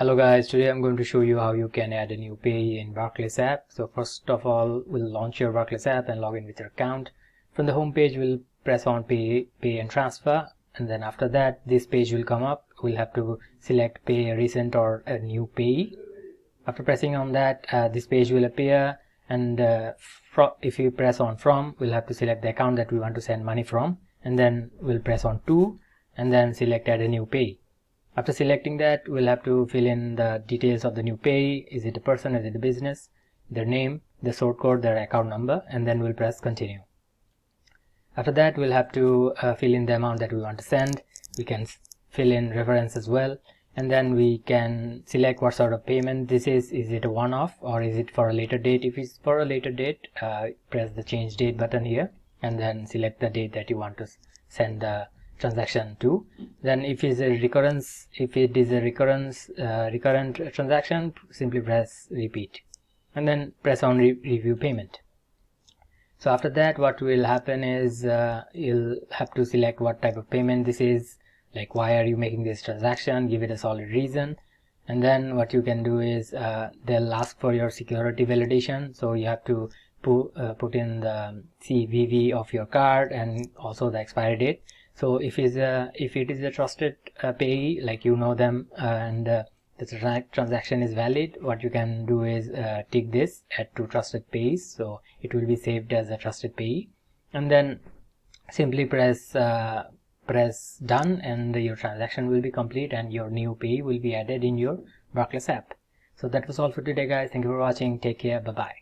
Hello guys, today I'm going to show you how you can add a new payee in Barclays app. So first of all, we'll launch your Barclays app and log in with your account. From the home page, we'll press on pay and transfer, and then after that this page will come up. We'll have to select pay a recent or a new payee. After pressing on that, this page will appear, and if you press on from, we'll have to select the account that we want to send money from, and then we'll press on to, and then select add a new payee. After selecting that, we'll have to fill in the details of the new payee. Is it a person, is it a business, their name, the sort code, their account number, and then we'll press continue. After that, we'll have to fill in the amount that we want to send. We can fill in reference as well, and then we can select what sort of payment this is. Is it a one-off or is it for a later date? If it's for a later date, press the change date button here and then select the date that you want to send the transaction to. Then if it is a recurrent transaction, simply press repeat and then press on review payment. So after that, what will happen is you'll have to select what type of payment this is, like why are you making this transaction, give it a solid reason, and then what you can do is they'll ask for your security validation. So you have to put in the CVV of your card and also the expiry date. So if it is a trusted payee, like you know them, and the transaction is valid, what you can do is tick this, add to trusted payees, so it will be saved as a trusted payee, and then simply press done, and your transaction will be complete and your new payee will be added in your Barclays app. So that was all for today guys. Thank you for watching. Take care. Bye bye.